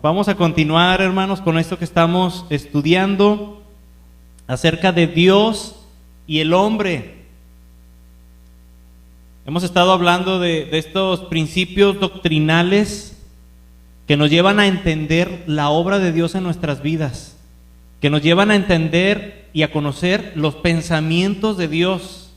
Vamos a continuar, hermanos, con esto que estamos estudiando acerca de Dios y el hombre. Hemos estado hablando de estos principios doctrinales que nos llevan a entender la obra de Dios en nuestras vidas, que nos llevan a entender y a conocer los pensamientos de Dios,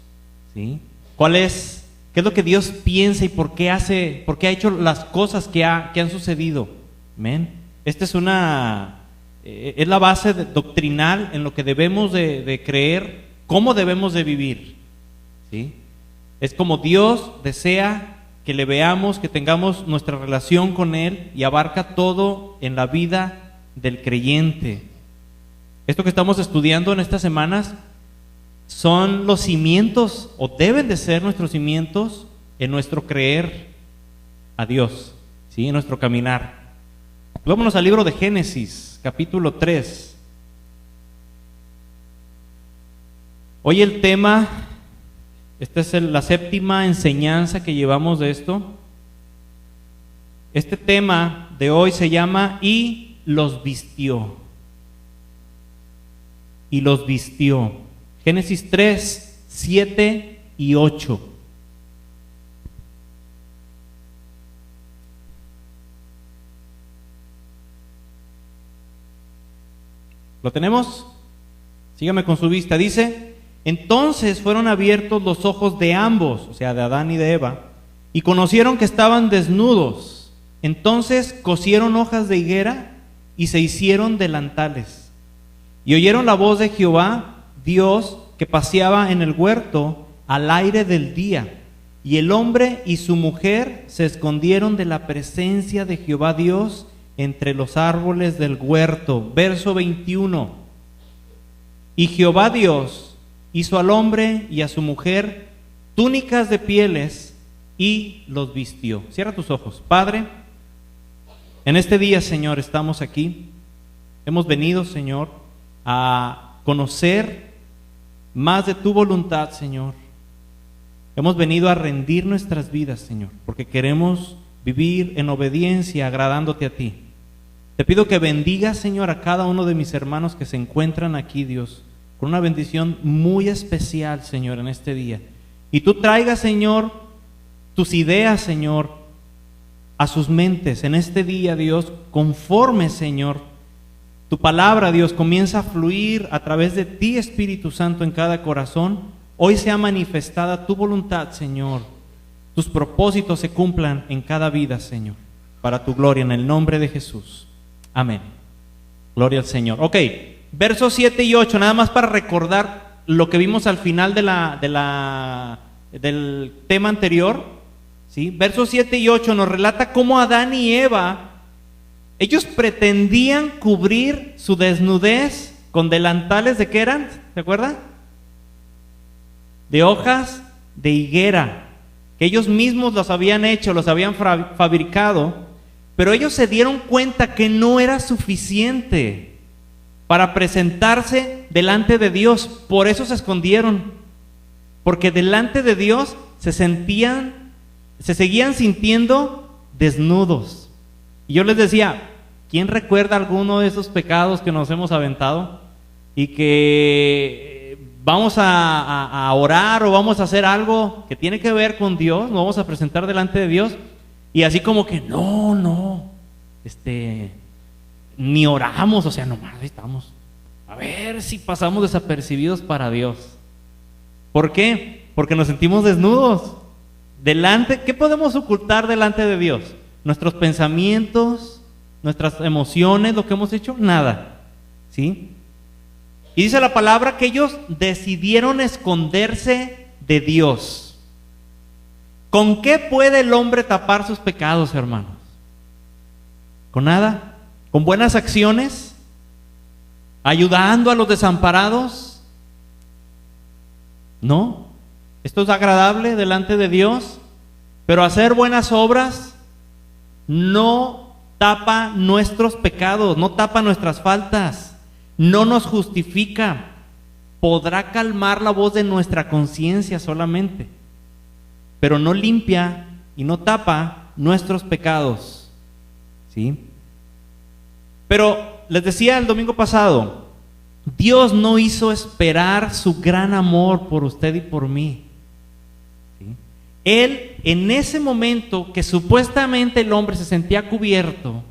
¿sí? ¿Qué es lo que Dios piensa y por qué ha hecho las cosas que han sucedido? Amén. Esta es la base doctrinal en lo que debemos de creer, cómo debemos de vivir, ¿sí? Es como Dios desea que le veamos, que tengamos nuestra relación con Él, y abarca todo en la vida del creyente. Esto que estamos estudiando en estas semanas son los cimientos, o deben de ser nuestros cimientos en nuestro creer a Dios, ¿sí? En nuestro caminar. Vámonos al libro de Génesis, capítulo 3. Hoy el tema, esta es la séptima enseñanza que llevamos de esto. Este tema de hoy se llama "Y los vistió". Y los vistió. Génesis 3, 7 y 8. ¿Lo tenemos? Sígame con su vista. Dice: entonces fueron abiertos los ojos de ambos, o sea, de Adán y de Eva, y conocieron que estaban desnudos. Entonces cosieron hojas de higuera y se hicieron delantales. Y oyeron la voz de Jehová, Dios, que paseaba en el huerto al aire del día. Y el hombre y su mujer se escondieron de la presencia de Jehová Dios entre los árboles del huerto. Verso 21. Y Jehová Dios hizo al hombre y a su mujer túnicas de pieles y los vistió. Cierra tus ojos. Padre, en este día, Señor, estamos aquí. Hemos venido, Señor, a conocer más de tu voluntad, Señor. Hemos venido a rendir nuestras vidas, Señor, porque queremos vivir en obediencia, agradándote a ti. Te pido que bendigas, Señor, a cada uno de mis hermanos que se encuentran aquí, Dios, con una bendición muy especial, Señor, en este día. Y tú traigas, Señor, tus ideas, Señor, a sus mentes en este día, Dios, conforme, Señor, tu palabra, Dios, comienza a fluir a través de ti, Espíritu Santo, en cada corazón. Hoy sea manifestada tu voluntad, Señor. Tus propósitos se cumplan en cada vida, Señor, para tu gloria, en el nombre de Jesús. Amén. Gloria al Señor. Ok, versos 7 y 8, nada más para recordar lo que vimos al final del tema anterior, ¿sí? Versos 7 y 8 nos relata cómo Adán y Eva, ellos pretendían cubrir su desnudez con delantales. ¿De qué eran? ¿Se acuerdan? De hojas de higuera, que ellos mismos los habían hecho, los habían fabricado, pero ellos se dieron cuenta que no era suficiente para presentarse delante de Dios. Por eso se escondieron, porque delante de Dios se seguían sintiendo desnudos. Y yo les decía, ¿quién recuerda alguno de esos pecados que nos hemos aventado y que vamos a orar o vamos a hacer algo que tiene que ver con Dios, nos vamos a presentar delante de Dios, y así como que ni oramos, o sea, nomás estamos a ver si pasamos desapercibidos para Dios? ¿Por qué? Porque nos sentimos desnudos. ¿Qué podemos ocultar delante de Dios? Nuestros pensamientos, nuestras emociones, lo que hemos hecho, nada, ¿sí? Y dice la palabra que ellos decidieron esconderse de Dios. ¿Con qué puede el hombre tapar sus pecados, hermanos? ¿Con nada? ¿Con buenas acciones? ¿Ayudando a los desamparados? No. Esto es agradable delante de Dios, pero hacer buenas obras no tapa nuestros pecados, no tapa nuestras faltas, no nos justifica. Podrá calmar la voz de nuestra conciencia solamente, pero no limpia y no tapa nuestros pecados, ¿sí? Pero les decía el domingo pasado, Dios no hizo esperar su gran amor por usted y por mí. ¿Sí? Él, en ese momento que supuestamente el hombre se sentía cubierto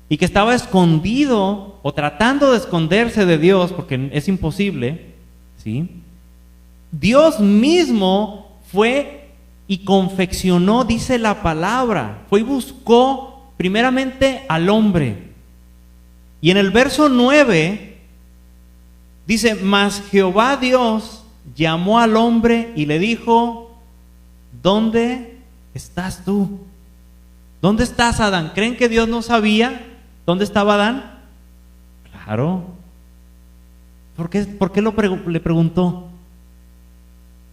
y que estaba escondido o tratando de esconderse de Dios, porque es imposible, ¿sí? Dios mismo fue y confeccionó, dice la palabra, fue y buscó primeramente al hombre. Y en el verso 9 dice, mas Jehová Dios llamó al hombre y le dijo, ¿dónde estás tú? ¿Dónde estás, Adán? ¿Creen que Dios no sabía dónde estaba Adán? Claro. ¿Por qué le preguntó?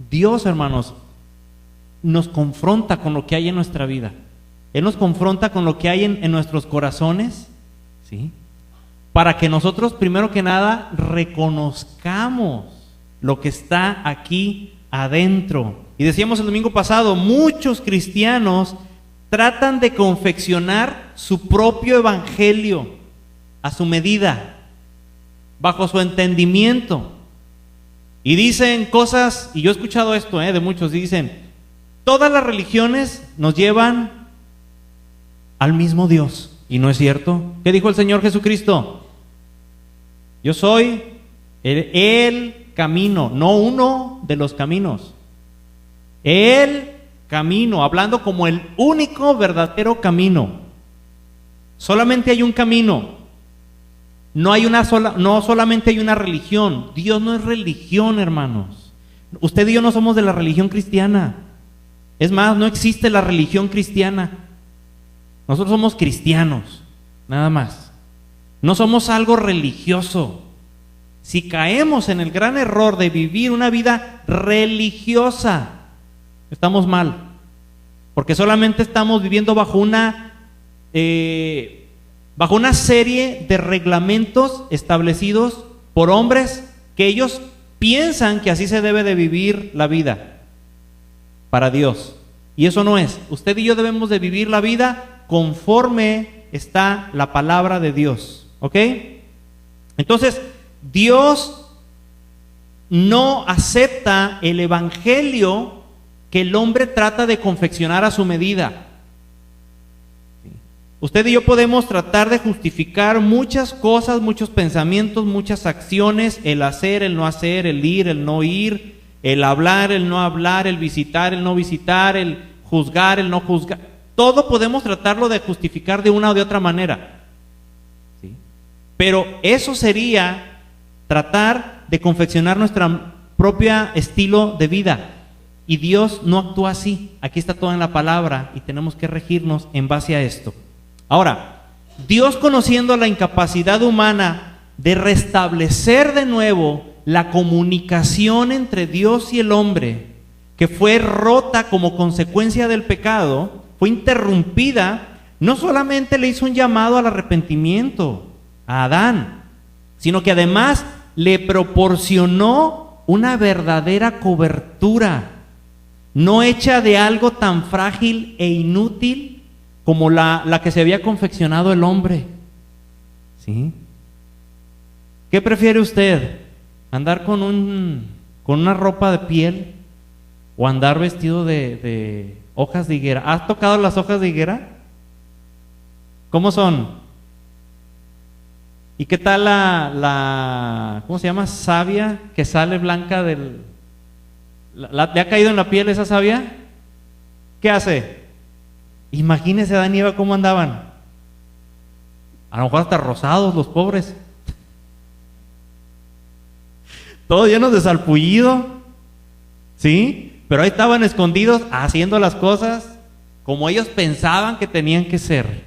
Dios, hermanos, nos confronta con lo que hay en nuestra vida. Él nos confronta con lo que hay en nuestros corazones, ¿sí? Para que nosotros, primero que nada, reconozcamos lo que está aquí adentro. Y decíamos el domingo pasado, muchos cristianos tratan de confeccionar su propio evangelio a su medida, bajo su entendimiento. Y dicen cosas, y yo he escuchado esto de muchos, y dicen, todas las religiones nos llevan al mismo Dios. Y no es cierto. ¿Qué dijo el Señor Jesucristo? Yo soy el camino, no uno de los caminos. El camino, hablando como el único verdadero camino. Solamente hay un camino. No solamente hay una religión. Dios no es religión, hermanos. Usted y yo no somos de la religión cristiana. Es más, no existe la religión cristiana. Nosotros somos cristianos, nada más. No somos algo religioso. Si caemos en el gran error de vivir una vida religiosa, estamos mal. Porque solamente estamos viviendo bajo una serie de reglamentos establecidos por hombres que ellos piensan que así se debe de vivir la vida para Dios. Y eso no es. Usted y yo debemos de vivir la vida conforme está la palabra de Dios. ¿Ok? Entonces, Dios no acepta el evangelio que el hombre trata de confeccionar a su medida. Usted y yo podemos tratar de justificar muchas cosas, muchos pensamientos, muchas acciones, el hacer, el no hacer, el ir, el no ir, el hablar, el no hablar, el visitar, el no visitar, el juzgar, el no juzgar. Todo podemos tratarlo de justificar de una o de otra manera. ¿Sí? Pero eso sería tratar de confeccionar nuestro propio estilo de vida. Y Dios no actúa así. Aquí está todo en la palabra y tenemos que regirnos en base a esto. Ahora, Dios, conociendo la incapacidad humana de restablecer de nuevo la comunicación entre Dios y el hombre, que fue rota como consecuencia del pecado, fue interrumpida, no solamente le hizo un llamado al arrepentimiento a Adán, sino que además le proporcionó una verdadera cobertura, no hecha de algo tan frágil e inútil como la que se había confeccionado el hombre. ¿Sí? ¿Qué prefiere usted? ¿Andar con una ropa de piel o andar vestido de hojas de higuera? ¿Has tocado las hojas de higuera? ¿Cómo son? ¿Y qué tal ¿cómo se llama? Savia que sale blanca del... ¿Le ha caído en la piel esa savia? ¿Qué hace? Imagínese Adán y Eva cómo andaban. A lo mejor hasta rosados los pobres. Todos llenos de salpullido. ¿Sí? Pero ahí estaban escondidos haciendo las cosas como ellos pensaban que tenían que ser.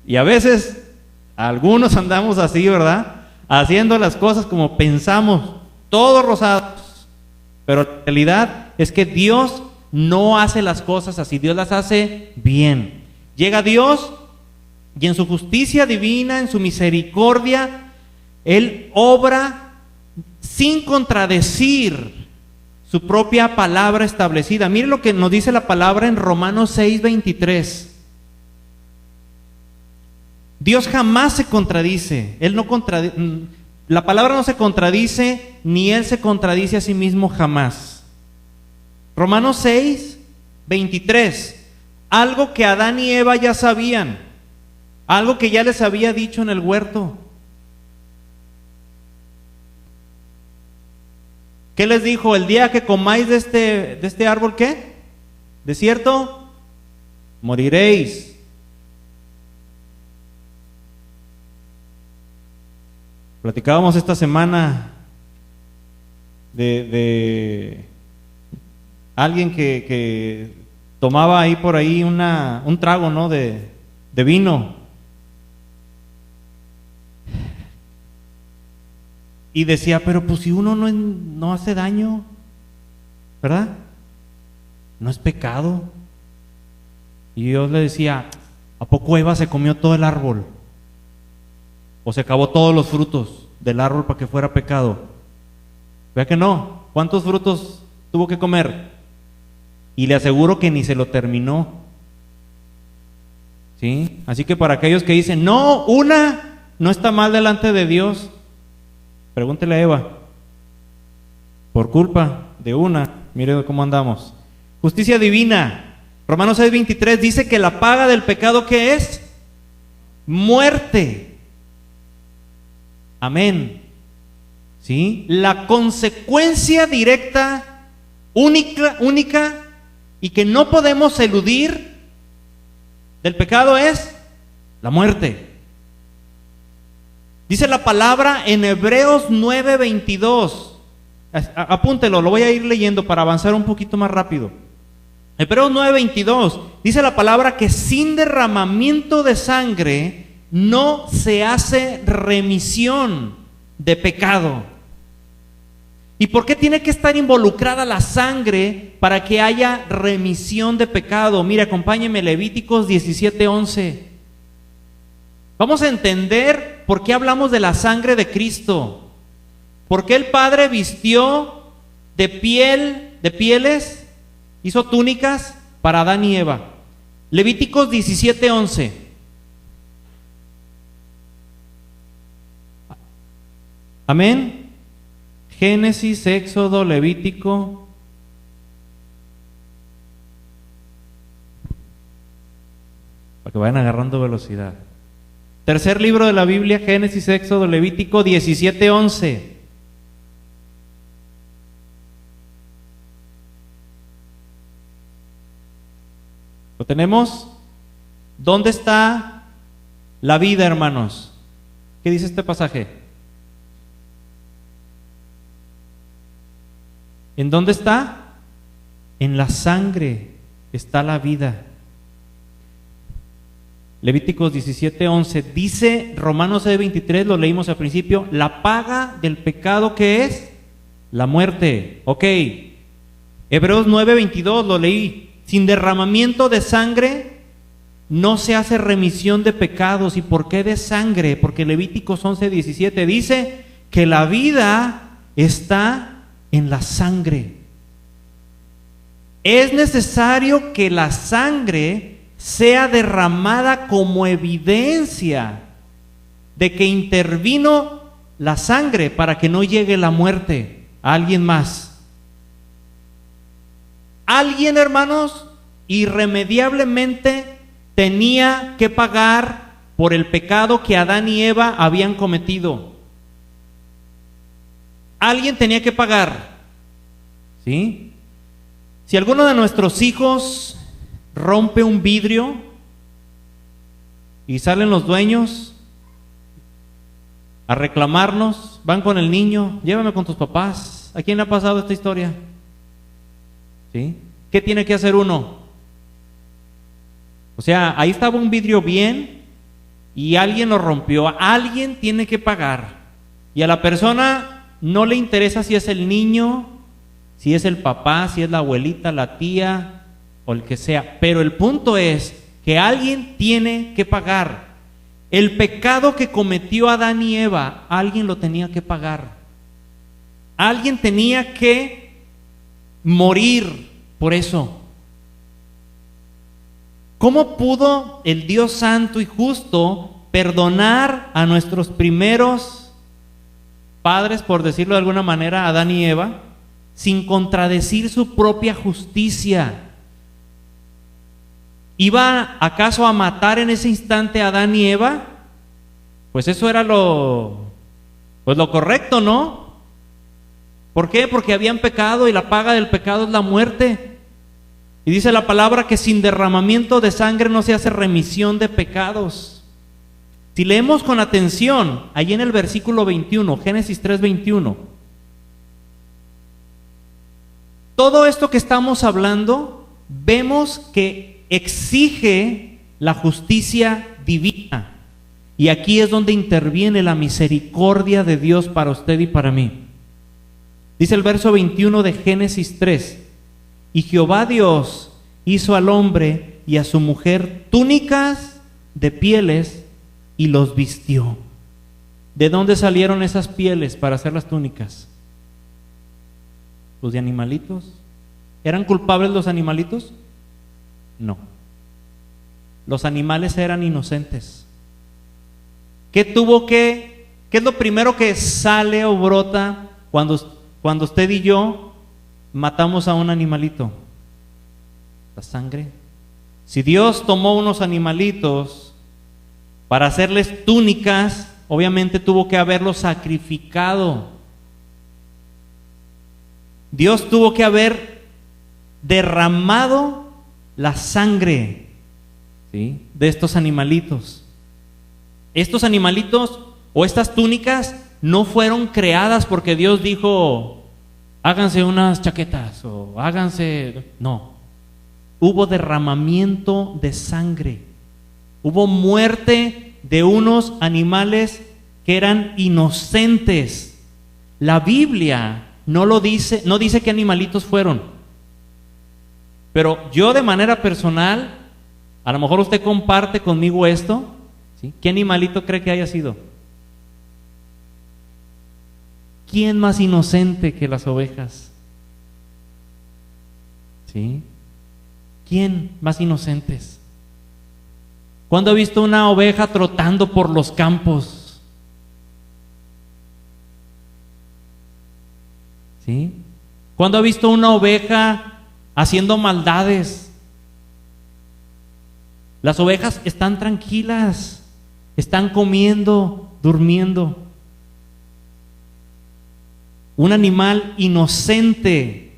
Y a veces algunos andamos así, ¿verdad? Haciendo las cosas como pensamos, todos rosados. Pero la realidad es que Dios no hace las cosas así, Dios las hace bien. Llega Dios y en su justicia divina, en su misericordia, Él obra sin contradecir su propia palabra establecida. Mire lo que nos dice la palabra en Romanos 6:23. Dios jamás se contradice. La palabra no se contradice, ni Él se contradice a sí mismo jamás. Romanos 6, 23. Algo que Adán y Eva ya sabían. Algo que ya les había dicho en el huerto. ¿Qué les dijo? El día que comáis de este árbol, ¿qué? ¿De cierto? Moriréis. Platicábamos esta semana de alguien que tomaba ahí por ahí un trago, ¿no? de vino. Y decía, pero pues si uno no hace daño, ¿verdad? No es pecado. Y Dios le decía, ¿a poco Eva se comió todo el árbol? ¿O se acabó todos los frutos del árbol para que fuera pecado? Vea que no. ¿Cuántos frutos tuvo que comer? Y le aseguro que ni se lo terminó. ¿Sí? Así que para aquellos que dicen, no, una no está mal delante de Dios, pregúntele a Eva. Por culpa de una, mire cómo andamos. Justicia divina. Romanos 6:23 dice que la paga del pecado, ¿qué es? Muerte. Amén. ¿Sí? La consecuencia directa, única y que no podemos eludir del pecado es la muerte. Dice la palabra en Hebreos 9:22. Apúntelo, lo voy a ir leyendo para avanzar un poquito más rápido. Hebreos 9:22 dice la palabra que sin derramamiento de sangre no se hace remisión de pecado. ¿Y por qué tiene que estar involucrada la sangre para que haya remisión de pecado? Mira, acompáñeme, Levíticos 17:11. Vamos a entender por qué hablamos de la sangre de Cristo. ¿Por qué el Padre vistió de pieles, hizo túnicas para Adán y Eva? Levíticos 17:11. Amén. Génesis, Éxodo, Levítico. Para que vayan agarrando velocidad. Tercer libro de la Biblia, Génesis, Éxodo, Levítico 17:11. ¿Lo tenemos? ¿Dónde está la vida, hermanos? ¿Qué dice este pasaje? ¿En dónde está? En la sangre está la vida. Levíticos 17:11. Dice Romanos 6:23, lo leímos al principio, la paga del pecado, ¿qué es? La muerte. Ok. Hebreos 9:22, lo leí. Sin derramamiento de sangre no se hace remisión de pecados. ¿Y por qué de sangre? Porque Levíticos 11:17 dice que la vida está en la sangre. Es necesario que la sangre sea derramada como evidencia de que intervino la sangre para que no llegue la muerte a alguien más. Alguien, hermanos, irremediablemente tenía que pagar por el pecado que Adán y Eva habían cometido. Alguien tenía que pagar, ¿sí? Si alguno de nuestros hijos rompe un vidrio y salen los dueños a reclamarnos, van con el niño, llévame con tus papás. ¿A quién le ha pasado esta historia? ¿Sí? ¿Qué tiene que hacer uno? O sea, ahí estaba un vidrio bien y alguien lo rompió. Alguien tiene que pagar. Y a la persona no le interesa si es el niño, si es el papá, si es la abuelita, la tía o el que sea. Pero el punto es que alguien tiene que pagar. El pecado que cometió Adán y Eva, alguien lo tenía que pagar. Alguien tenía que morir por eso. ¿Cómo pudo el Dios santo y justo perdonar a nuestros primeros padres, por decirlo de alguna manera, Adán y Eva, sin contradecir su propia justicia. ¿Iba acaso a matar en ese instante a Adán y Eva? Pues eso era lo correcto, ¿no? ¿Por qué? Porque habían pecado y la paga del pecado es la muerte. Y dice la palabra que sin derramamiento de sangre no se hace remisión de pecados. Si leemos con atención, allí en el versículo 21, Génesis 3:21, todo esto que estamos hablando, vemos que exige la justicia divina. Y aquí es donde interviene la misericordia de Dios para usted y para mí. Dice el verso 21 de Génesis 3, y Jehová Dios hizo al hombre y a su mujer túnicas de pieles y los vistió. ¿De dónde salieron esas pieles para hacer las túnicas? ¿Los de animalitos? ¿Eran culpables los animalitos? No. Los animales eran inocentes. ¿Qué es lo primero que sale o brota cuando usted y yo matamos a un animalito? La sangre. Si Dios tomó unos animalitos para hacerles túnicas, obviamente tuvo que haberlos sacrificado. Dios tuvo que haber derramado la sangre, ¿sí?, de estos animalitos. Estos animalitos o estas túnicas no fueron creadas porque Dios dijo, háganse unas chaquetas o háganse... No. Hubo derramamiento de sangre. Hubo muerte de unos animales que eran inocentes. La Biblia no dice qué animalitos fueron. Pero yo de manera personal, a lo mejor usted comparte conmigo esto, ¿sí? ¿Qué animalito cree que haya sido? ¿Quién más inocente que las ovejas? ¿Sí? ¿Quién más inocentes? ¿Cuándo ha visto una oveja trotando por los campos? ¿Sí? ¿Cuándo ha visto una oveja haciendo maldades? Las ovejas están tranquilas, están comiendo, durmiendo. Un animal inocente.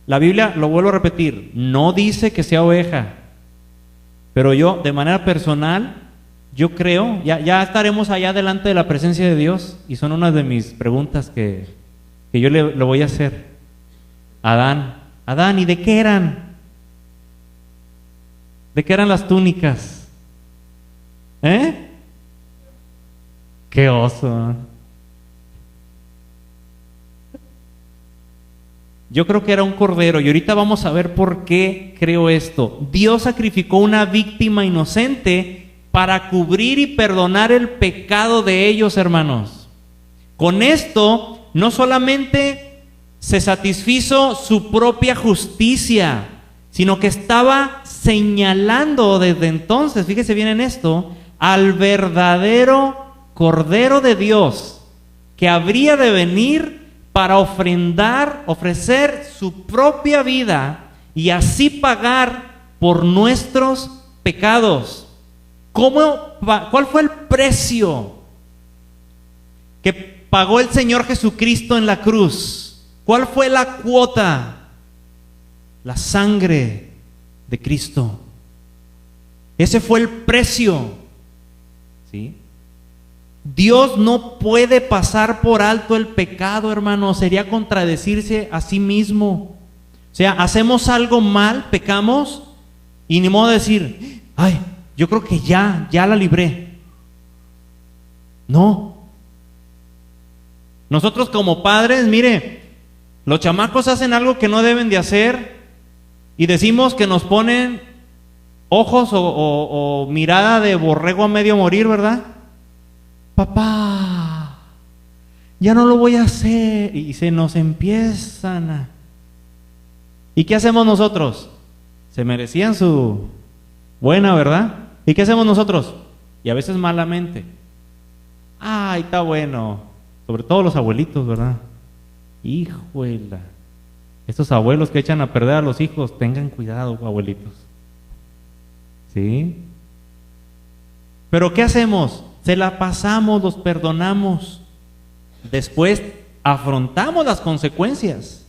La Biblia, lo vuelvo a repetir, no dice que sea oveja, pero yo, de manera personal, yo creo, ya estaremos allá delante de la presencia de Dios, y son una de mis preguntas que yo le voy a hacer a Adán, ¿y de qué eran? ¿De qué eran las túnicas? ¡Qué oso! Yo creo que era un cordero, y ahorita vamos a ver por qué creo esto. Dios sacrificó una víctima inocente para cubrir y perdonar el pecado de ellos, hermanos. Con esto, no solamente se satisfizo su propia justicia, sino que estaba señalando desde entonces, fíjese bien en esto, al verdadero Cordero de Dios, que habría de venir para ofrecer su propia vida y así pagar por nuestros pecados. ¿Cuál fue el precio que pagó el Señor Jesucristo en la cruz? ¿Cuál fue la cuota? La sangre de Cristo. Ese fue el precio. ¿Sí? Dios no puede pasar por alto el pecado, hermano. Sería contradecirse a sí mismo. O sea, hacemos algo mal, pecamos, y ni modo de decir, ay, yo creo que ya la libré. No. Nosotros como padres, mire, los chamacos hacen algo que no deben de hacer y decimos que nos ponen ojos o mirada de borrego a medio morir, ¿verdad? Papá, ya no lo voy a hacer. Y se nos empiezan a... ¿Y qué hacemos nosotros? Se merecían su buena, ¿verdad? ¿Y qué hacemos nosotros? y a veces malamente. Ay, está bueno. Sobre todo los abuelitos, ¿verdad? Hijuela. Estos abuelos que echan a perder a los hijos, tengan cuidado, abuelitos. ¿Sí? Pero ¿qué hacemos? Se la pasamos, los perdonamos. Después afrontamos las consecuencias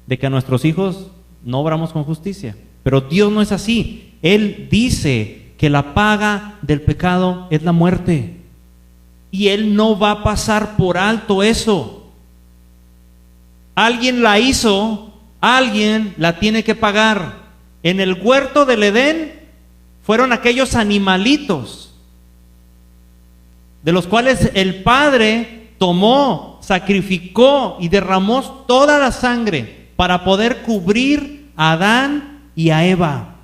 de que a nuestros hijos no obramos con justicia. Pero Dios no es así. Él dice que la paga del pecado es la muerte. Y Él no va a pasar por alto eso. Alguien la hizo, alguien la tiene que pagar. En el huerto del Edén fueron aquellos animalitos de los cuales el Padre tomó, sacrificó y derramó toda la sangre para poder cubrir a Adán y a Eva.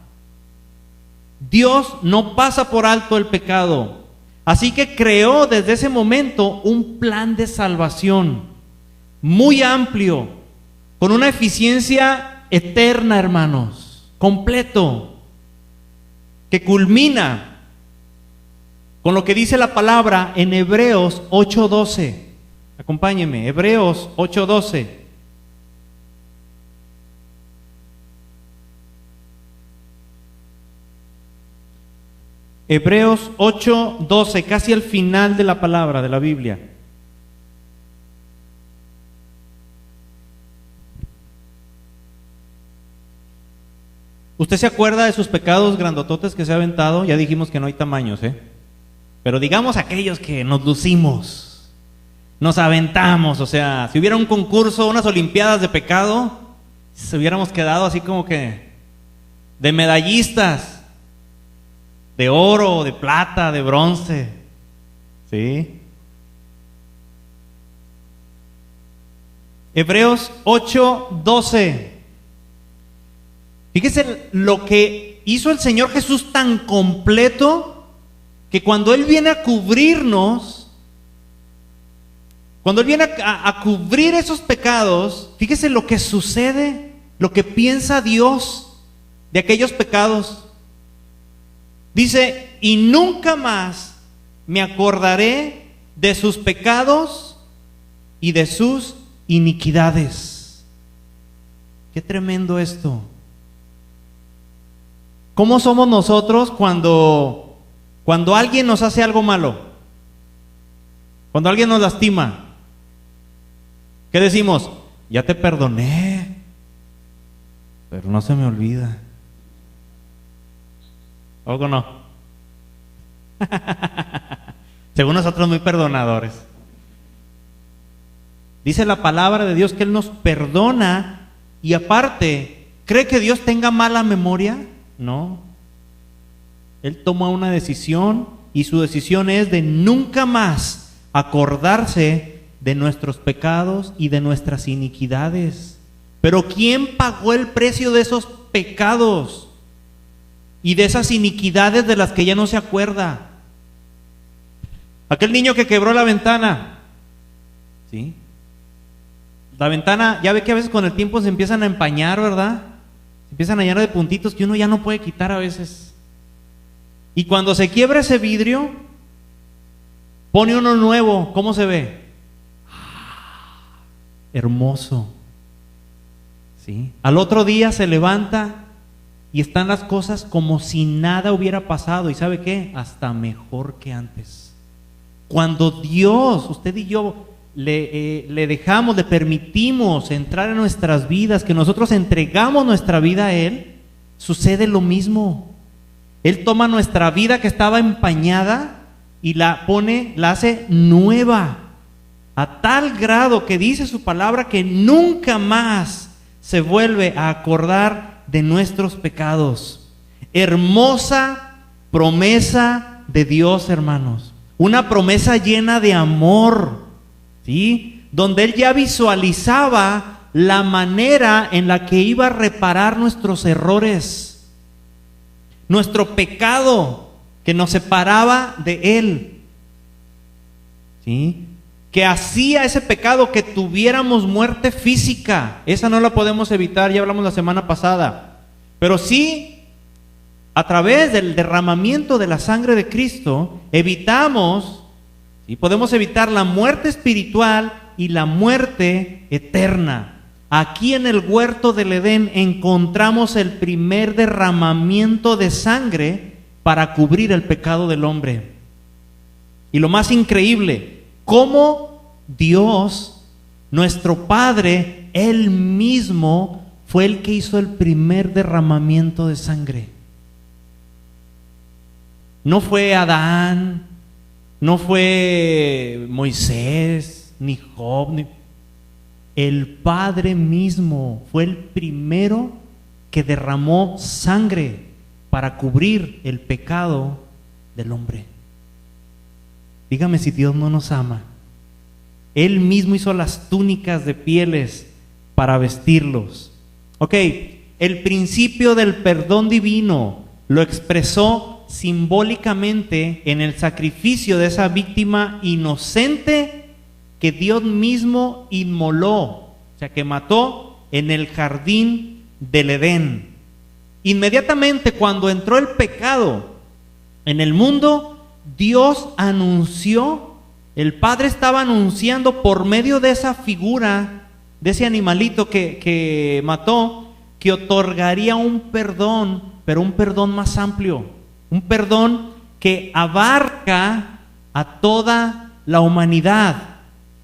Dios no pasa por alto el pecado. Así que creó desde ese momento un plan de salvación muy amplio, con una eficiencia eterna, hermanos, completo, que culmina con lo que dice la palabra en Hebreos 8:12. Acompáñenme, Hebreos 8:12. Hebreos 8:12, casi al final de la palabra de la Biblia. ¿Usted se acuerda de sus pecados grandototes que se ha aventado? Ya dijimos que no hay tamaños, pero digamos aquellos que nos lucimos, nos aventamos. O sea, si hubiera un concurso, unas olimpiadas de pecado, se hubiéramos quedado así como que de medallistas, de oro, de plata, de bronce, ¿sí? Hebreos 8:12. Fíjese lo que hizo el Señor Jesús tan completo, que cuando Él viene a cubrirnos, cuando Él viene a cubrir esos pecados, fíjese lo que sucede, lo que piensa Dios de aquellos pecados. Dice, y nunca más me acordaré de sus pecados y de sus iniquidades. Qué tremendo esto. ¿Cómo somos nosotros cuando alguien nos hace algo malo? Cuando alguien nos lastima. ¿Qué decimos? Ya te perdoné, pero no se me olvida. ¿O no? Según nosotros, muy perdonadores. Dice la palabra de Dios que Él nos perdona y aparte, ¿cree que Dios tenga mala memoria? No. Él toma una decisión y su decisión es de nunca más acordarse de nuestros pecados y de nuestras iniquidades. Pero ¿quién pagó el precio de esos pecados y de esas iniquidades de las que ya no se acuerda? Aquel niño que quebró la ventana, ¿sí? La ventana, ya ve que a veces con el tiempo se empiezan a empañar, ¿verdad? Se empiezan a llenar de puntitos que uno ya no puede quitar a veces. Y cuando se quiebra ese vidrio, pone uno nuevo, ¿cómo se ve? Hermoso. ¿Sí? Al otro día se levanta y están las cosas como si nada hubiera pasado. ¿Y sabe qué? Hasta mejor que antes. Cuando Dios, usted y yo, le dejamos, le permitimos entrar en nuestras vidas, que nosotros entregamos nuestra vida a Él, sucede lo mismo. Él toma nuestra vida que estaba empañada y la hace nueva, a tal grado que dice su palabra que nunca más se vuelve a acordar de nuestros pecados. Hermosa promesa de Dios, hermanos. Una promesa llena de amor, ¿sí? Donde Él ya visualizaba la manera en la que iba a reparar nuestros errores, nuestro pecado que nos separaba de Él, ¿sí? Que hacía ese pecado que tuviéramos muerte física. Esa no la podemos evitar, ya hablamos la semana pasada. Pero sí a través del derramamiento de la sangre de Cristo, evitamos y podemos evitar la muerte espiritual y la muerte eterna. Aquí en el huerto del Edén encontramos el primer derramamiento de sangre para cubrir el pecado del hombre. Y lo más increíble, cómo Dios, nuestro Padre, Él mismo fue el que hizo el primer derramamiento de sangre. No fue Adán, no fue Moisés, ni Job, el Padre mismo fue el primero que derramó sangre para cubrir el pecado del hombre. Dígame si Dios no nos ama. Él mismo hizo las túnicas de pieles para vestirlos. Ok, el principio del perdón divino lo expresó simbólicamente en el sacrificio de esa víctima inocente que Dios mismo inmoló, o sea, que mató en el jardín del Edén. Inmediatamente cuando entró el pecado en el mundo, Dios anunció, el Padre estaba anunciando por medio de esa figura, de ese animalito que mató, que otorgaría un perdón, pero un perdón más amplio, un perdón que abarca a toda la humanidad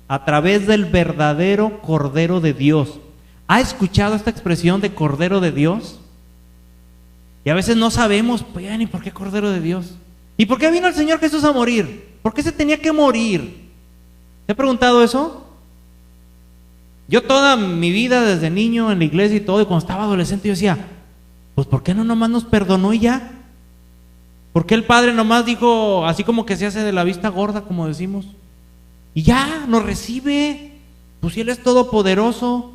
a través del verdadero Cordero de Dios. ¿Ha escuchado esta expresión de Cordero de Dios? Y a veces no sabemos, pues, ni por qué Cordero de Dios. ¿Y por qué vino el Señor Jesús a morir? ¿Por qué se tenía que morir? ¿Te ha preguntado eso? Yo toda mi vida, desde niño en la iglesia y todo, y cuando estaba adolescente, yo decía, pues ¿por qué no nomás nos perdonó y ya? ¿Por qué el Padre nomás dijo, así como que se hace de la vista gorda, como decimos? Y ya, nos recibe, pues si Él es todopoderoso,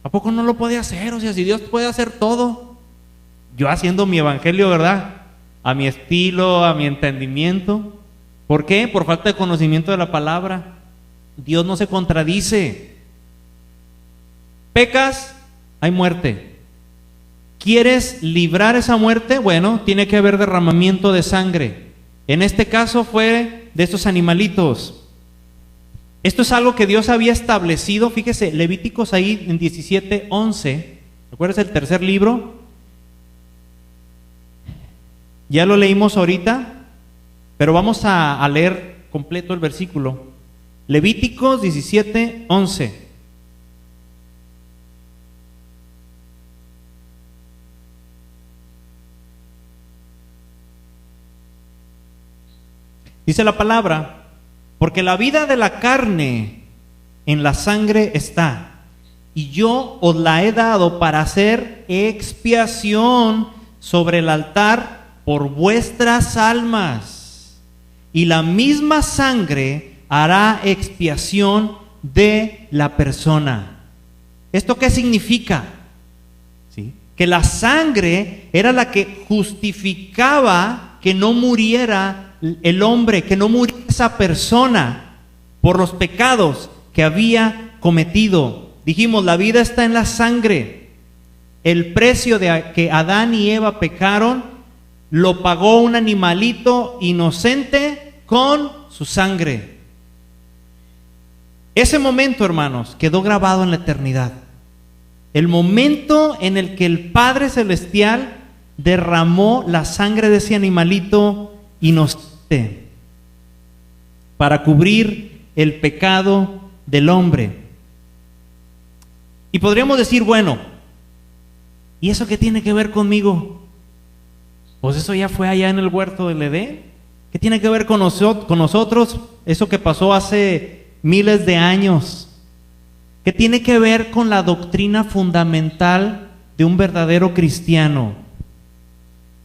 ¿a poco no lo puede hacer? O sea, si Dios puede hacer todo, yo haciendo mi evangelio, ¿verdad? A mi estilo, a mi entendimiento. ¿Por qué? Por falta de conocimiento de la palabra. Dios no se contradice. Pecas, hay muerte. ¿Quieres librar esa muerte? Bueno, tiene que haber derramamiento de sangre. En este caso fue de estos animalitos. Esto es algo que Dios había establecido. Fíjese, Levíticos ahí en 17:11. ¿Recuerdas el tercer libro? Ya lo leímos ahorita, pero vamos a leer completo el versículo. Levíticos 17:11. Dice la palabra, porque la vida de la carne en la sangre está, y yo os la he dado para hacer expiación sobre el altar por vuestras almas, y la misma sangre hará expiación de la persona. ¿Esto qué significa? ¿Sí? Que la sangre era la que justificaba que no muriera el hombre, que no muriera esa persona por los pecados que había cometido. Dijimos, la vida está en la sangre. El precio de que Adán y Eva pecaron lo pagó un animalito inocente con su sangre. Ese momento, hermanos, quedó grabado en la eternidad. El momento en el que el Padre Celestial derramó la sangre de ese animalito inocente para cubrir el pecado del hombre. Y podríamos decir, bueno, ¿y eso qué tiene que ver conmigo? Pues eso ya fue allá en el huerto del Edén. ¿Qué tiene que ver con nosotros? Eso que pasó hace miles de años. ¿Qué tiene que ver con la doctrina fundamental de un verdadero cristiano?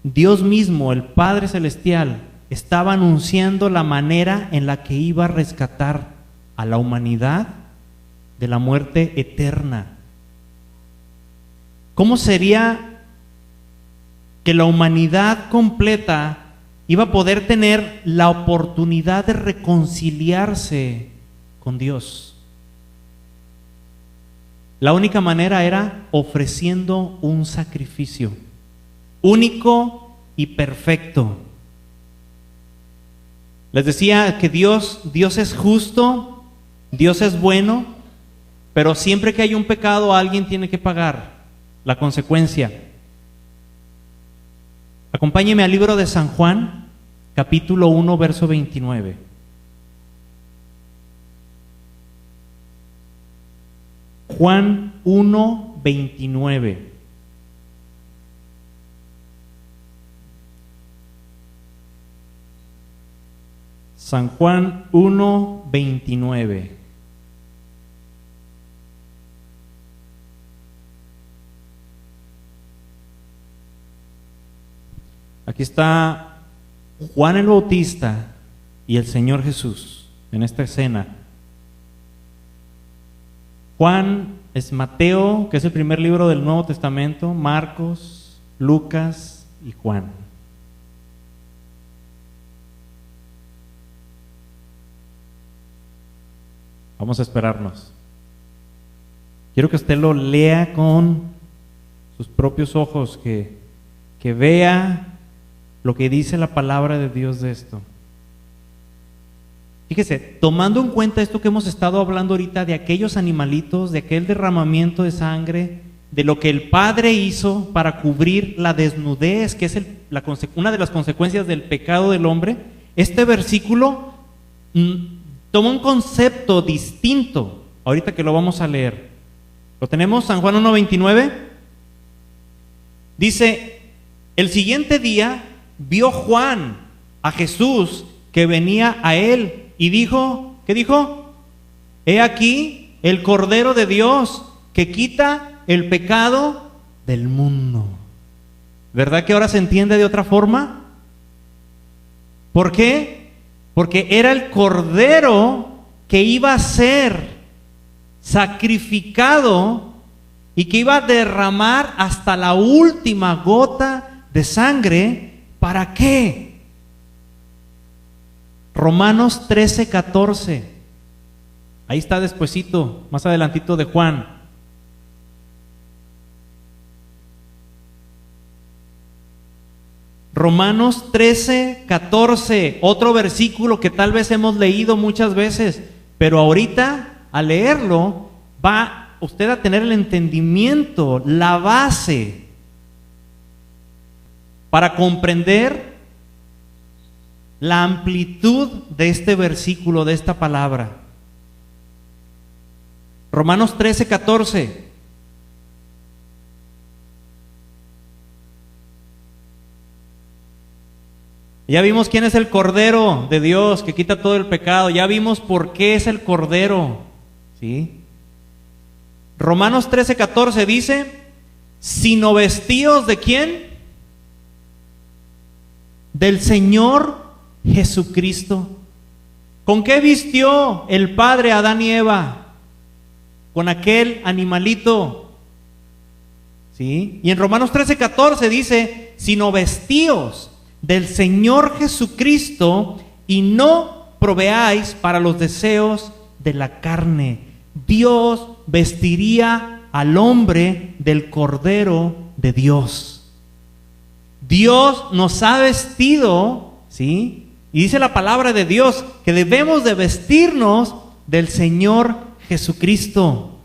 Dios mismo, el Padre Celestial, estaba anunciando la manera en la que iba a rescatar a la humanidad de la muerte eterna. ¿Cómo sería que la humanidad completa iba a poder tener la oportunidad de reconciliarse con Dios? La única manera era ofreciendo un sacrificio. único y perfecto. Les decía que Dios es justo, Dios es bueno, pero siempre que hay un pecado alguien tiene que pagar la consecuencia. Acompáñeme al libro de San Juan, capítulo 1, verso 29. Juan 1, 29. San Juan 1, 29. Aquí está Juan el Bautista y el Señor Jesús en esta escena. Juan es Mateo, que es el primer libro del Nuevo Testamento, Marcos, Lucas y Juan. Vamos a esperarnos. Quiero que usted lo lea con sus propios ojos, que vea lo que dice la palabra de Dios de esto. Fíjese, tomando en cuenta esto que hemos estado hablando ahorita, de aquellos animalitos, de aquel derramamiento de sangre, de lo que el Padre hizo para cubrir la desnudez, que es una de las consecuencias del pecado del hombre, este versículo toma un concepto distinto, ahorita que lo vamos a leer. ¿Lo tenemos? San Juan 1:29. Dice, el siguiente día vio Juan a Jesús que venía a él y dijo, ¿qué dijo? He aquí el Cordero de Dios que quita el pecado del mundo. ¿Verdad que ahora se entiende de otra forma? ¿Por qué? Porque era el Cordero que iba a ser sacrificado y que iba a derramar hasta la última gota de sangre. ¿Para qué? Romanos 13:14. Ahí está despuesito, más adelantito de Juan. Romanos 13:14, otro versículo que tal vez hemos leído muchas veces, pero ahorita al leerlo va usted a tener el entendimiento, la base para comprender la amplitud de este versículo, de esta palabra. Romanos 13:14. Ya vimos quién es el Cordero de Dios que quita todo el pecado. Ya vimos por qué es el Cordero. ¿Sí? Romanos 13:14 dice, sino vestíos ¿de quién? Del Señor Jesucristo. ¿Con qué vistió el Padre a Adán y Eva? Con aquel animalito. ¿Sí? Y en Romanos 13:14 dice, sino vestíos del Señor Jesucristo y no proveáis para los deseos de la carne. Dios vestiría al hombre del Cordero de Dios. Dios nos ha vestido, ¿sí? Y dice la palabra de Dios que debemos de vestirnos del Señor Jesucristo.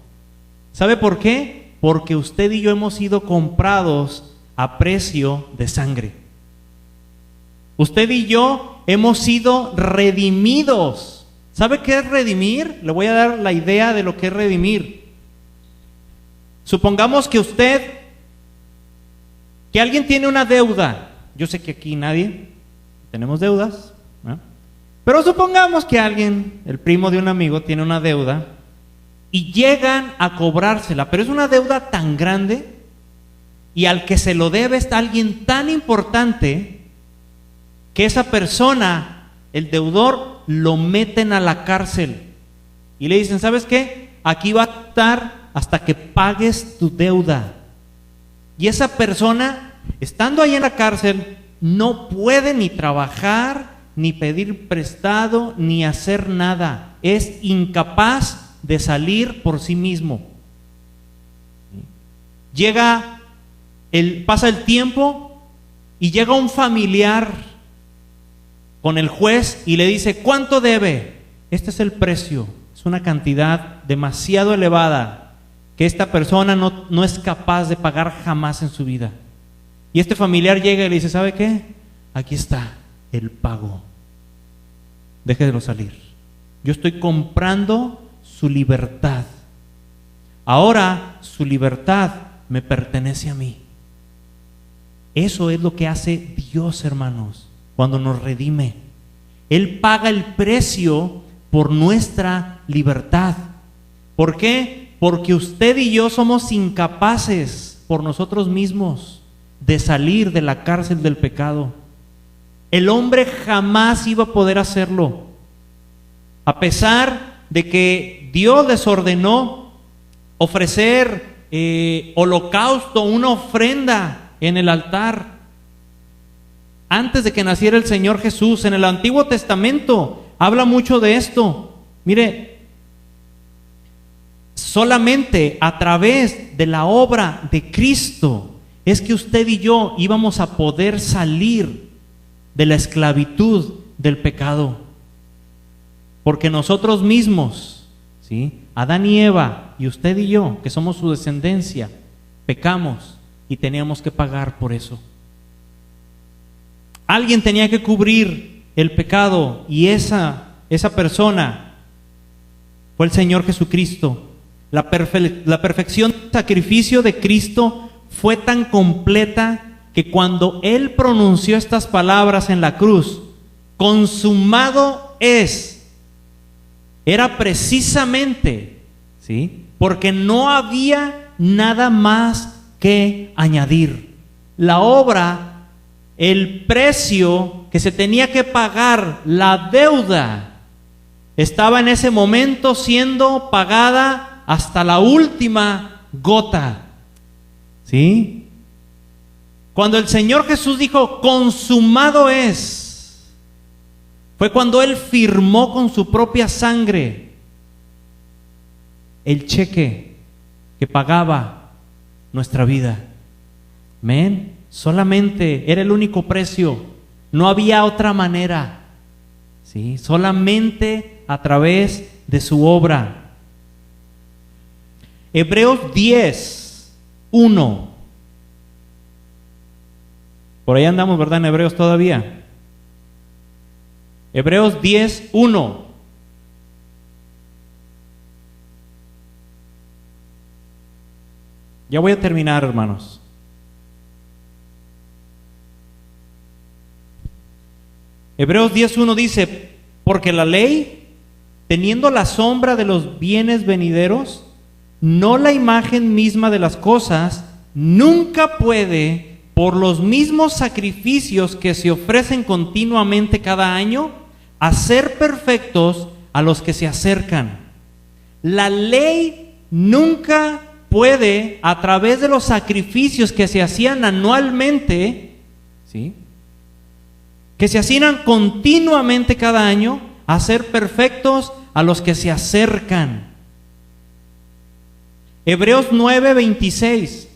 ¿Sabe por qué? Porque usted y yo hemos sido comprados a precio de sangre. Usted y yo hemos sido redimidos. ¿Sabe qué es redimir? Le voy a dar la idea de lo que es redimir. Supongamos que alguien tiene una deuda. Yo sé que aquí nadie tenemos deudas, ¿no? Pero supongamos que alguien, el primo de un amigo, tiene una deuda y llegan a cobrársela, pero es una deuda tan grande y al que se lo debe está alguien tan importante que esa persona, el deudor, lo meten a la cárcel y le dicen, ¿sabes qué? Aquí va a estar hasta que pagues tu deuda. Y esa persona, estando ahí en la cárcel, no puede ni trabajar, ni pedir prestado, ni hacer nada. Es incapaz de salir por sí mismo. Pasa el tiempo y llega un familiar con el juez y le dice, ¿cuánto debe? Este es el precio, es una cantidad demasiado elevada que esta persona no es capaz de pagar jamás en su vida. Y este familiar llega y le dice, ¿sabe qué? Aquí está el pago. Déjelo salir. Yo estoy comprando su libertad. Ahora su libertad me pertenece a mí. Eso es lo que hace Dios, hermanos, cuando nos redime. Él paga el precio por nuestra libertad. ¿Por qué? Porque usted y yo somos incapaces por nosotros mismos de salir de la cárcel del pecado. El hombre jamás iba a poder hacerlo. A pesar de que Dios les ordenó ofrecer holocausto, una ofrenda en el altar, antes de que naciera el Señor Jesús. En el Antiguo Testamento habla mucho de esto. Mire, solamente a través de la obra de Cristo es que usted y yo íbamos a poder salir de la esclavitud del pecado. Porque nosotros mismos, ¿sí?, Adán y Eva, y usted y yo, que somos su descendencia, pecamos y teníamos que pagar por eso. Alguien tenía que cubrir el pecado y esa persona fue el Señor Jesucristo. La perfección del sacrificio de Cristo fue tan completa que cuando Él pronunció estas palabras en la cruz, consumado es, era precisamente, ¿sí?, porque no había nada más que añadir. La obra, el precio que se tenía que pagar, la deuda, estaba en ese momento siendo pagada hasta la última gota. ¿Sí? Cuando el Señor Jesús dijo, consumado es, fue cuando Él firmó con su propia sangre el cheque que pagaba nuestra vida. Amén. Solamente era el único precio, no había otra manera, ¿sí? Solamente a través de su obra. Hebreos 10:1. Por ahí andamos, ¿verdad? En Hebreos todavía. Hebreos 10:1. Ya voy a terminar, hermanos. Hebreos 10:1 dice, porque la ley, teniendo la sombra de los bienes venideros, no la imagen misma de las cosas, nunca puede, por los mismos sacrificios que se ofrecen continuamente cada año, hacer perfectos a los que se acercan. La ley nunca puede, a través de los sacrificios que se hacían anualmente, ¿sí?, que se hacían continuamente cada año, hacer perfectos a los que se acercan. Hebreos 9:26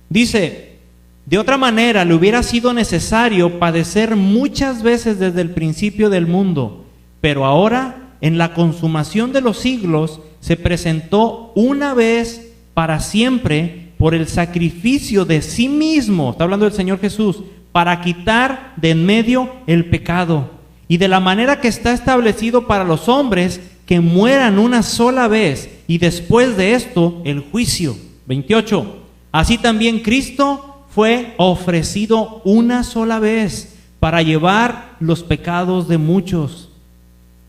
dice, de otra manera le hubiera sido necesario padecer muchas veces desde el principio del mundo, pero ahora, en la consumación de los siglos, se presentó una vez para siempre por el sacrificio de sí mismo, está hablando del Señor Jesús, para quitar de en medio el pecado, y de la manera que está establecido para los hombres que mueran una sola vez, y después de esto el juicio. 28. Así también Cristo fue ofrecido una sola vez para llevar los pecados de muchos,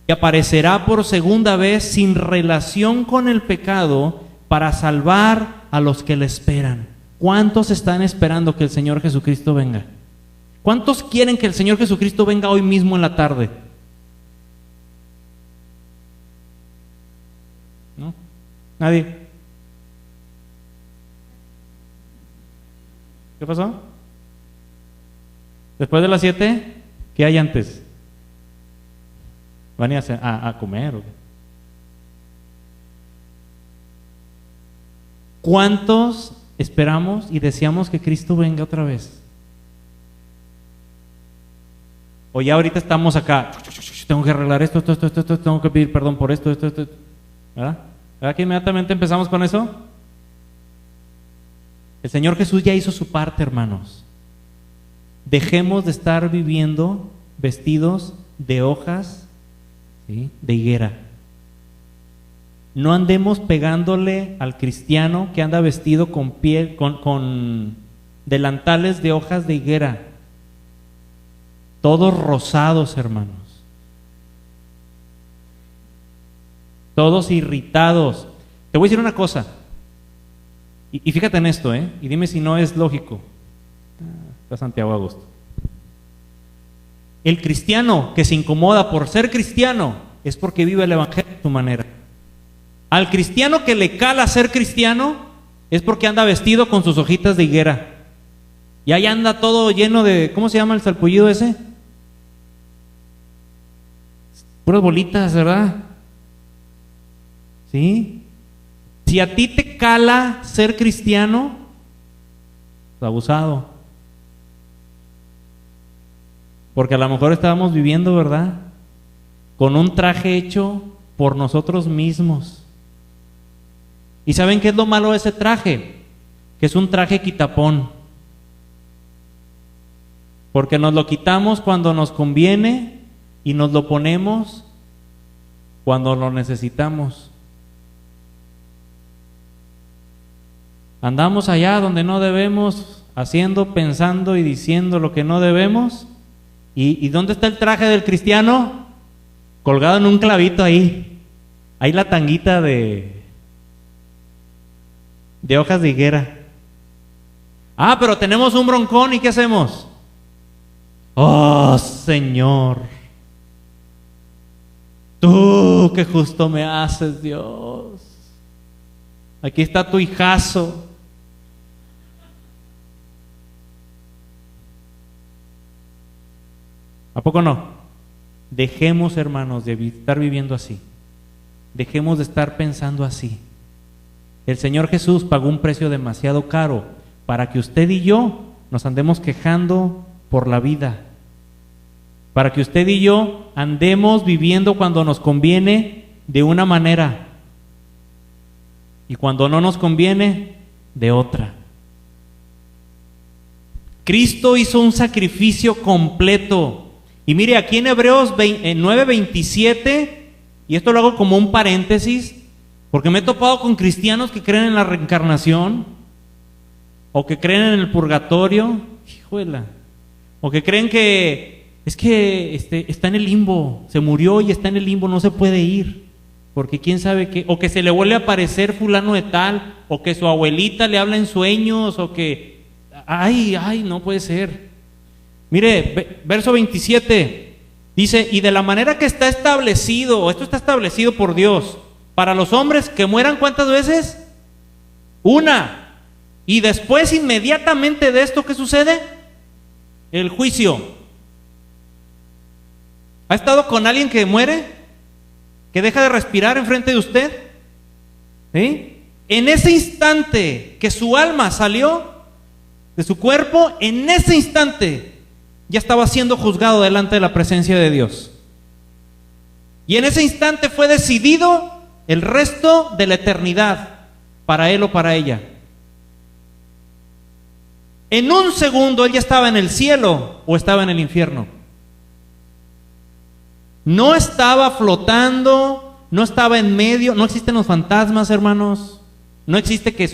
y aparecerá por segunda vez sin relación con el pecado para salvar a los que le esperan. ¿Cuántos están esperando que el Señor Jesucristo venga? ¿Cuántos quieren que el Señor Jesucristo venga hoy mismo en la tarde? ¿No? ¿Nadie? ¿Qué pasó? Después de las 7, ¿qué hay antes? ¿Van a comer o qué? ¿Cuántos esperamos y deseamos que Cristo venga otra vez? O ya ahorita estamos acá, tengo que arreglar esto, tengo que pedir perdón por esto, ¿verdad? ¿Verdad que inmediatamente empezamos con eso? El Señor Jesús ya hizo su parte, hermanos. Dejemos de estar viviendo vestidos de hojas, ¿sí?, de higuera. No andemos pegándole al cristiano que anda vestido con piel, con delantales de hojas de higuera, todos rosados, hermanos, todos irritados. Te voy a decir una cosa, y fíjate en esto, y dime si no es lógico. Está Santiago Augusto. El cristiano que se incomoda por ser cristiano es porque vive el evangelio de su manera. Al cristiano que le cala ser cristiano es porque anda vestido con sus hojitas de higuera. Y ahí anda todo lleno de, ¿cómo se llama el salpullido ese? Puras bolitas, ¿verdad? ¿Sí? Si a ti te cala ser cristiano, pues abusado. Porque a lo mejor estábamos viviendo, ¿verdad?, con un traje hecho por nosotros mismos. ¿Y saben qué es lo malo de ese traje? Que es un traje quitapón. Porque nos lo quitamos cuando nos conviene y nos lo ponemos cuando lo necesitamos. Andamos allá donde no debemos, haciendo, pensando y diciendo lo que no debemos. ¿Y dónde está el traje del cristiano? Colgado en un clavito ahí. Ahí la tanguita de hojas de higuera. Ah, pero tenemos un broncón, ¿y qué hacemos? Oh, Señor, tú qué justo me haces, Dios. Aquí está tu hijazo. ¿A poco no? Dejemos, hermanos, de estar viviendo así. Dejemos de estar pensando así. El Señor Jesús pagó un precio demasiado caro para que usted y yo nos andemos quejando por la vida. Para que usted y yo andemos viviendo cuando nos conviene de una manera y cuando no nos conviene de otra. Cristo hizo un sacrificio completo. Y mire, aquí en Hebreos 9:27, y esto lo hago como un paréntesis, porque me he topado con cristianos que creen en la reencarnación, o que creen en el purgatorio, hijuela, o que creen que es que está en el limbo, se murió y está en el limbo, no se puede ir, porque quién sabe qué, o que se le vuelve a aparecer fulano de tal, o que su abuelita le habla en sueños, o que, ay, no puede ser. Mire, verso 27, dice, y de la manera que está establecido, esto está establecido por Dios, para los hombres que mueran, ¿cuántas veces? Una. Y después, inmediatamente de esto, ¿qué sucede? El juicio. ¿Ha estado con alguien que muere? ¿Que deja de respirar enfrente de usted? ¿Sí? En ese instante que su alma salió de su cuerpo, en ese instante ya estaba siendo juzgado delante de la presencia de Dios. Y en ese instante fue decidido el resto de la eternidad para él o para ella. En un segundo él ya estaba en el cielo o estaba en el infierno. No estaba flotando, no estaba en medio, no existen los fantasmas, hermanos. No existe que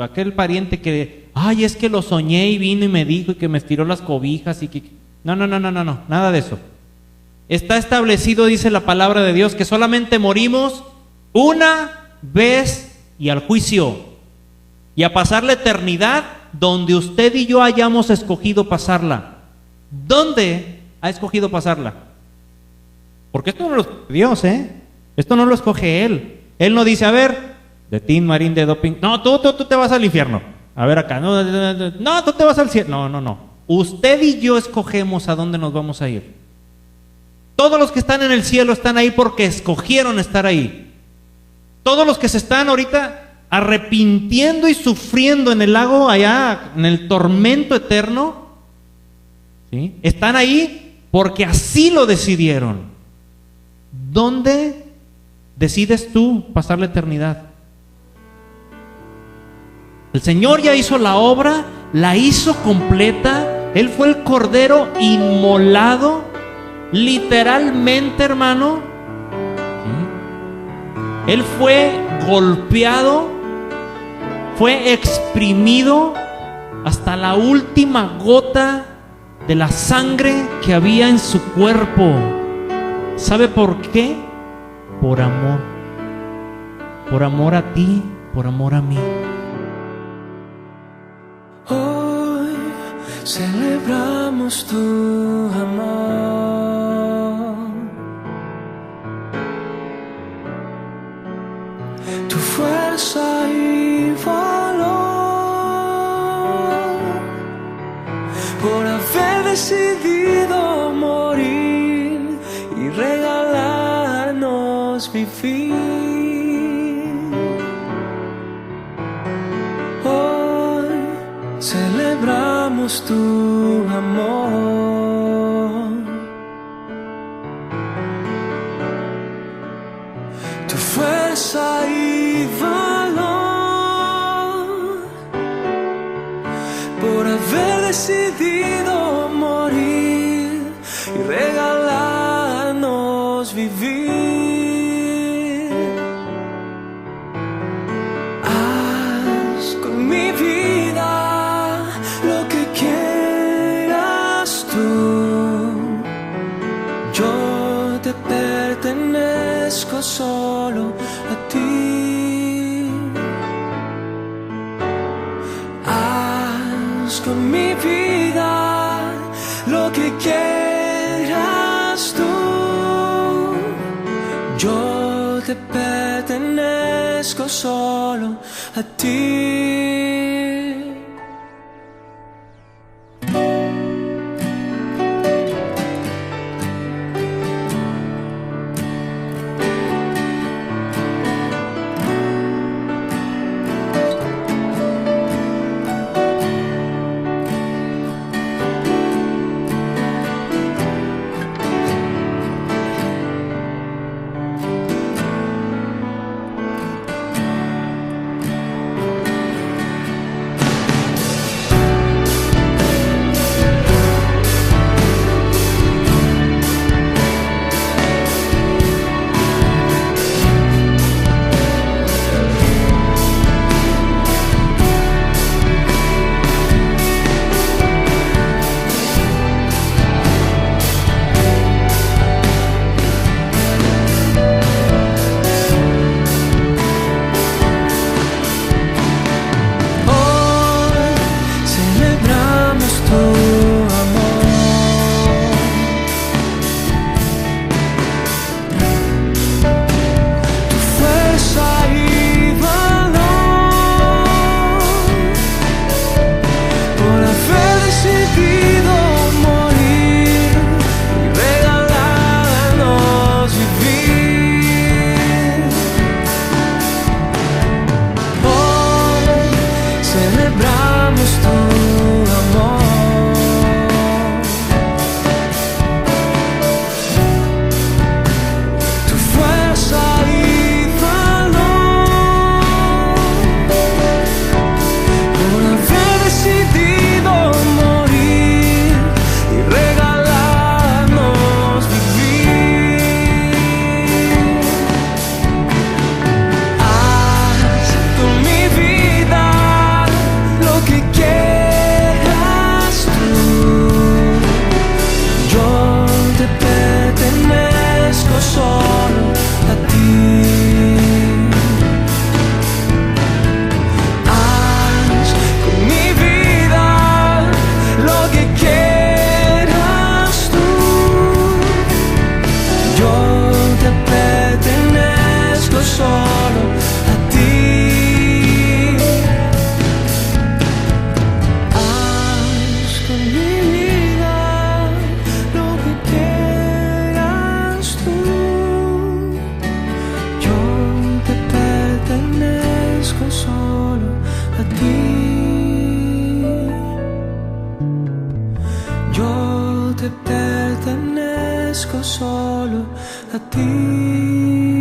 aquel pariente que, ay, es que lo soñé y vino y me dijo y que me estiró las cobijas y que... No, nada de eso. Está establecido, dice la palabra de Dios, que solamente morimos una vez y al juicio. Y a pasar la eternidad donde usted y yo hayamos escogido pasarla. ¿Dónde ha escogido pasarla? Porque esto no lo escoge Dios, Esto no lo escoge Él. Él no dice, a ver, de tin, marín, de doping. No, tú te vas al infierno. A ver acá. No, tú te vas al cielo. No. Usted y yo escogemos a dónde nos vamos a ir. Todos los que están en el cielo están ahí porque escogieron estar ahí. Todos los que se están ahorita arrepintiendo y sufriendo en el lago allá, en el tormento eterno, ¿sí? Están ahí porque así lo decidieron. ¿Dónde decides tú pasar la eternidad? El Señor ya hizo la obra, la hizo completa. Él fue el cordero inmolado, literalmente, hermano. ¿Sí? Él fue golpeado, fue exprimido hasta la última gota de la sangre que había en su cuerpo. ¿Sabe por qué? Por amor. Por amor a ti, por amor a mí. Hoy celebramos tu amor, tu fuerza y valor, por haber decidido morir y regalarnos vivir. Celebramos tu amor, tu fuerza y valor, por haber decidido morir y regalarnos vivir. Haz con mi vida lo que quieras tú. Yo te pertenezco solo a ti. Haz con mi vida lo que quieras tú. Yo te pertenezco solo a ti. Solo ti.